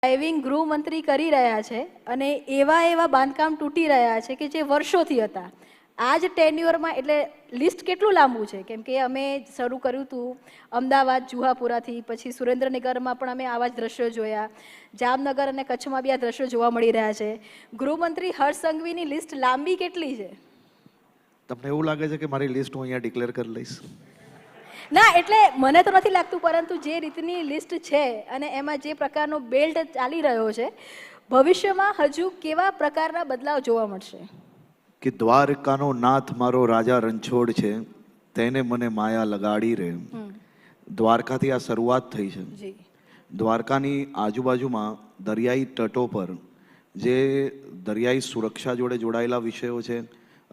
Driving ગૃહમંત્રી કરી રહ્યા છે અને એવા બાંધકામ તૂટી રહ્યા છે કે જે વર્ષોથી હતા. આ જ ટેન્યુઅરમાં એટલે લિસ્ટ કેટલું લાંબુ છે, કેમ કે અમે શરૂ કર્યું હતું અમદાવાદ જુહાપુરાથી, પછી સુરેન્દ્રનગરમાં પણ અમે આવા જ દ્રશ્યો જોયા, જામનગર અને કચ્છમાં બી આ દ્રશ્યો જોવા મળી રહ્યા છે. ગૃહમંત્રી હર્ષ સંઘવીની લિસ્ટ લાંબી કેટલી છે? તમને એવું લાગે છે કે મારી લિસ્ટ હું અહીંયા ડિક્લેર કરી લઈશ? ના, એટલે મને તો નથી લાગતું, પરંતુ જે રીતની લિસ્ટ છે અને એમાં જે પ્રકારનો બેલ્ટ ચાલી રહ્યો છે, ભવિષ્યમાં હજુ કેવા પ્રકારના બદલાવ જોવા મળશે? કે દ્વારકાનો નાથ મારો રાજા રણછોડ છે, તેને મને માયા લગાડી રે. દ્વારકાથી આ શરૂઆત થઈ છે. દ્વારકાની આજુબાજુમાં દરિયાઈ તટો પર જે દરિયાઈ સુરક્ષા જોડે જોડાયેલા વિષયો છે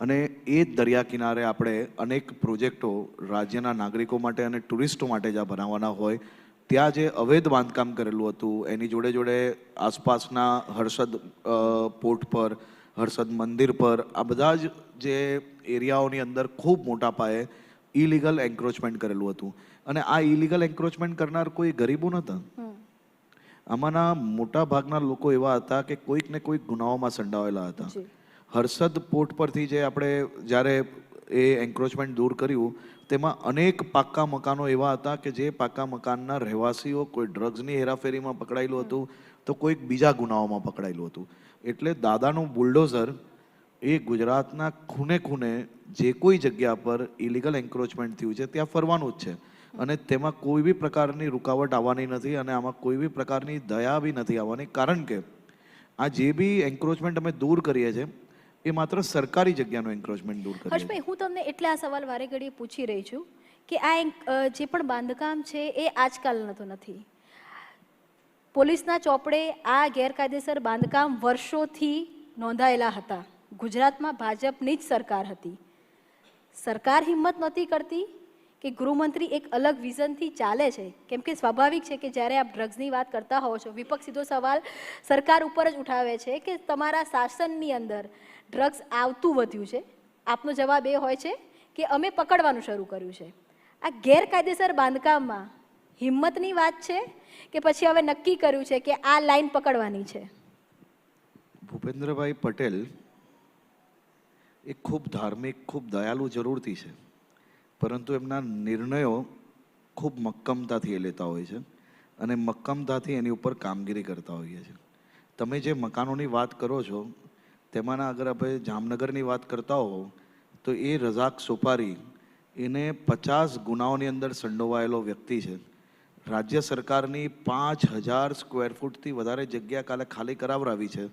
અને એ જ દરિયા કિનારે આપણે અનેક પ્રોજેક્ટો રાજ્યના નાગરિકો માટે અને ટુરિસ્ટો માટે જ્યાં બનાવવાના હોય ત્યાં જે અવૈધ બાંધકામ કરેલું હતું એની જોડે જોડે આસપાસના હર્ષદ પોર્ટ પર, હર્ષદ મંદિર પર, આ બધા જ જે એરિયાઓની અંદર ખૂબ મોટા પાયે ઇલીગલ એન્ક્રોચમેન્ટ કરેલું હતું. અને આ ઇલીગલ એન્ક્રોચમેન્ટ કરનાર કોઈ ગરીબો નહોતા. આમાંના મોટા ભાગના લોકો એવા હતા કે કોઈક ને કોઈક ગુનાઓમાં સંડોવાયેલા હતા. હર્ષદ પોર્ટ પરથી જે આપણે જ્યારે એ એન્ક્રોચમેન્ટ દૂર કર્યું તેમાં અનેક પાક્કા મકાનો એવા હતા કે જે પાક્કા મકાનના રહેવાસીઓ કોઈ ડ્રગ્સની હેરાફેરીમાં પકડાયેલું હતું તો કોઈક બીજા ગુનાઓમાં પકડાયેલું હતું. એટલે દાદાનું બુલડોઝર એ ગુજરાતના ખૂણે ખૂણે જે કોઈ જગ્યા પર ઇલીગલ એન્ક્રોચમેન્ટ થયું છે ત્યાં ફરવાનું જ છે અને તેમાં કોઈ બી પ્રકારની રૂકાવટ આવવાની નથી અને આમાં કોઈ બી પ્રકારની દયા બી નથી આવવાની. કારણ કે આ જે બી એન્ક્રોચમેન્ટ અમે દૂર કરીએ છીએ એ માત્ર સરકારી જગ્યાનો એન્ક્રોચમેન્ટ દૂર કરીએ. હર્ષભાઈ, હું તમને એટલે આ સવાલ વારે ઘડીએ પૂછી રહી છું કે આ જે પણ બાંધકામ છે એ આજકાલનો તો નથી. પોલીસના ચોપડે આ ગેરકાયદેસર બાંધકામ વર્ષોથી નોંધાયેલા હતા. ગુજરાતમાં ભાજપની જ સરકાર હતી. સરકાર હિંમત નહોતી કરતી કે ગૃહમંત્રી એક અલગ વિઝનથી ચાલે છે? કેમ કે સ્વાભાવિક છે કે જ્યારે આપ ડ્રગ્સની વાત કરતા હોવ છો, વિપક્ષ સીધો સવાલ સરકાર ઉપર જ ઉઠાવે છે કે તમારા શાસનની અંદર ડ્રગ્સ આવતું વધ્યું છે. આપનો જવાબ એ હોય છે કે અમે પકડવાનું શરૂ કર્યું છે. આ ગેરકાયદેસર બાંધકામમાં હિંમતની વાત છે કે પછી હવે નક્કી કર્યું છે કે આ લાઈન પકડવાની છે? ભૂપેન્દ્રભાઈ પટેલ એ ખૂબ ધાર્મિક, ખૂબ દયાળુ જરૂરથી છે, પરંતુ એમના નિર્ણયો ખૂબ મક્કમતાથી એ લેતા હોય છે અને મક્કમતાથી એની ઉપર કામગીરી કરતા હોઈએ છે. તમે જે મકાનોની વાત કરો છો તેમાંના અગર આપણે જામનગરની વાત કરતા હો તો એ રઝાક સોપારી એને 50 ગુનાઓની અંદર સંડોવાયેલો વ્યક્તિ છે. રાજ્ય સરકારની 5000 સ્ક્વેર ફૂટથી વધારે જગ્યા કાલે ખાલી કરાવરાવી છે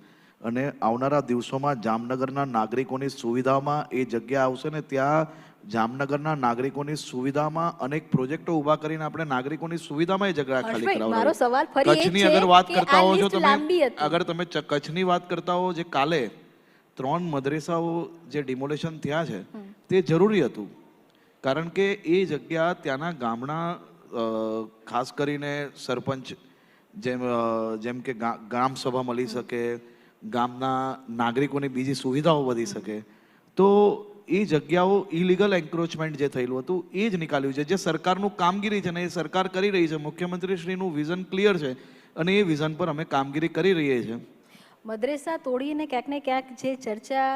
અને આવનારા દિવસોમાં જામનગરના નાગરિકોની સુવિધામાં એ જગ્યા આવશે ને ત્યાં જામનગરના નાગરિકોની સુવિધામાં અનેક પ્રોજેક્ટો ઊભા કરીને આપણે નાગરિકોની સુવિધામાં એ જગ્યા ખાલી કરાવરાવી. કચ્છની અગર વાત કરતા હો છો તમે, અગર તમે કચ્છની વાત કરતા હો, જે કાલે 3 મદ્રેસાઓ જે ડિમોલેશન થયા છે તે જરૂરી હતું. કારણ કે એ જગ્યા ત્યાંના ગામના ખાસ કરીને સરપંચ જેમ કે ગ્રામ સભા મળી શકે, ગામના નાગરિકોની બીજી સુવિધાઓ વધી શકે, તો એ જગ્યાઓ ઇલીગલ એન્ક્રોચમેન્ટ જે થયેલું હતું એ જ નીકાળ્યું છે. જે સરકારનું કામગીરી છે ને એ સરકાર કરી રહી છે. મુખ્યમંત્રીશ્રીનું વિઝન ક્લિયર છે અને એ વિઝન પર અમે કામગીરી કરી રહીએ છીએ. મદ્રેસા તોડીને ક્યાંક ને ક્યાંક જે ચર્ચા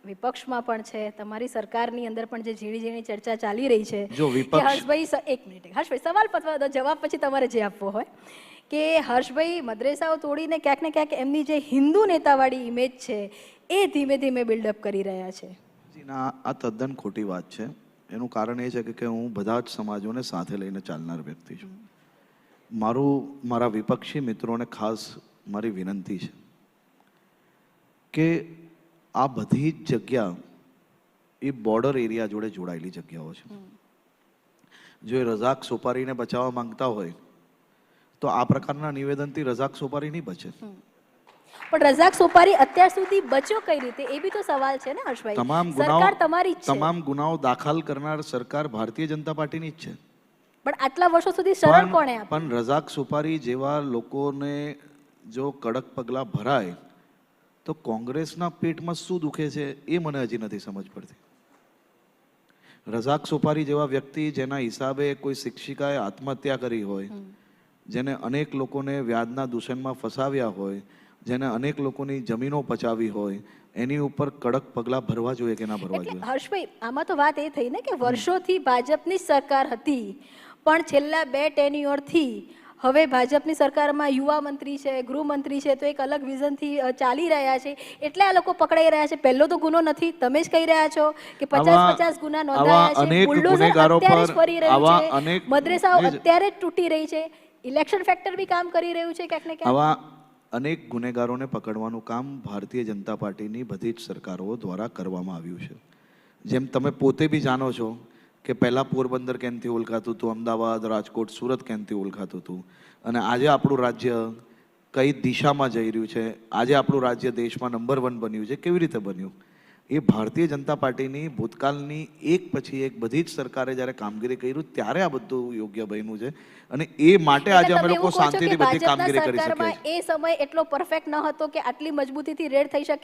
વિપક્ષમાં પણ છે, તમારી સરકારની અંદર પણ જે ઝીણી ઝીણી ચર્ચા ચાલી રહી છે, જો વિપક્ષ, હર્ષભાઈ એક મિનિટ, હર્ષભાઈ સવાલ પતવા દો, જવાબ પછી તમારે જે આપવો હોય, કે હર્ષભાઈ મદ્રેસાઓ તોડીને ક્યાંક ને ક્યાંક એમની જે હિન્દુ નેતાવાળી ઇમેજ છે એ ધીમે ધીમે બિલ્ડઅપ કરી રહ્યા છે. આ તદ્દન ખોટી વાત છે. એનું કારણ એ છે કે હું બધા જ સમાજોને સાથે લઈને ચાલનાર વ્યક્તિ છું. મારા વિપક્ષી મિત્રોને ખાસ મારી વિનંતી છે કે આ બધી જ જગ્યા એ બોર્ડર એરિયા જોડે જોડાયેલી જગ્યાઓ છે. જો એ રઝાક સોપારીને બચાવવા માંગતા હોય તો આ પ્રકારના નિવેદનથી રઝાક સોપારી નહીં બચે. પણ રઝાક સોપારી અત્યાર સુધી બચ્યો કઈ રીતે એ બી તો સવાલ છે ને હર્ષભાઈ. સરકાર તમારી જ છે. તમામ ગુનાઓ દાખલ કરનાર સરકાર ભારતીય જનતા પાર્ટીની જ છે. પણ આટલા વર્ષો સુધી શરણ કોણે આપ્યું? પણ રઝાક સોપારી જેવા લોકોને જો કડક પગલાં ભરાય તો કોંગ્રેસના પેટમાં શું દુખે છે એ મને હજી નથી સમજ પડતી. રઝાક સોપારી જેવા વ્યક્તિ જેના હિસાબે કોઈ શિક્ષિકાએ આત્મહત્યા કરી હોય જેને અનેક લોકોને વ્યાજના દૂષણમાં ફસાવ્યા હોય, જેને અનેક લોકોની જમીનો પચાવી હોય, એની ઉપર કડક પગલાં ભરવા જોઈએ કે ના ભરવા એટલે જોઈએ? હર્ષભાઈ, આમાં તો વાત એ થઈ ને કે વર્ષોથી ભાજપની જ સરકાર હતી, પણ છેલ્લા 2 ટેન્યુઅરથી હવે ભાજપની સરકારમાં યુવા મંત્રી છે, ગૃહમંત્રી છે, તો એક અલગ વિઝનથી ચાલી રહ્યા છે, એટલે આ લોકો પકડાઈ રહ્યા છે. પહેલો તો ગુનો નથી, તમે જ કહી રહ્યા છો કે 50 ગુના નોંધાયા છે, અનેક બુલડોઝર ગુનેગારો અત્યારે જ પર ફરી રહ્યું આવા છે, અનેક મદ્રેસાઓ એ જ- અત્યારે જ તૂટી રહી છે, ઇલેક્શન ફેક્ટર બી કામ કરી રહ્યું છે ક્યાંક ને ક્યાંક. આવા અનેક ગુનેગારોને પકડવાનું કામ ભારતીય જનતા પાર્ટીની બધી જ સરકારો દ્વારા કરવામાં આવ્યું છે. જેમ તમે પોતે બી જાણો છો કે પહેલાં પોરબંદર કેમથી ઓળખાતું હતું, અમદાવાદ, રાજકોટ, સુરત કેમથી ઓળખાતું હતું, અને આજે આપણું રાજ્ય કઈ દિશામાં જઈ રહ્યું છે, આજે આપણું રાજ્ય દેશમાં નંબર 1 બન્યું છે, કેવી રીતે બન્યું? એ ભારતીય જનતા પાર્ટીની ભૂતકાળની એક પછી એક બધી જ સરકારે જ્યારે કામગીરી કર્યું ત્યારે આ બધું યોગ્ય બન્યું છે, અને એ માટે આજે એટલે અમે તમે લોકો એવું કહો છો કે શાંતિથી બધી ભાજપના કામગીરી કરી શકીએ સરકારમાં છીએ. એ સમય એટલો પરફેક્ટ ન હતો કે આટલી મજબૂતીથી રેડ થઈ શકે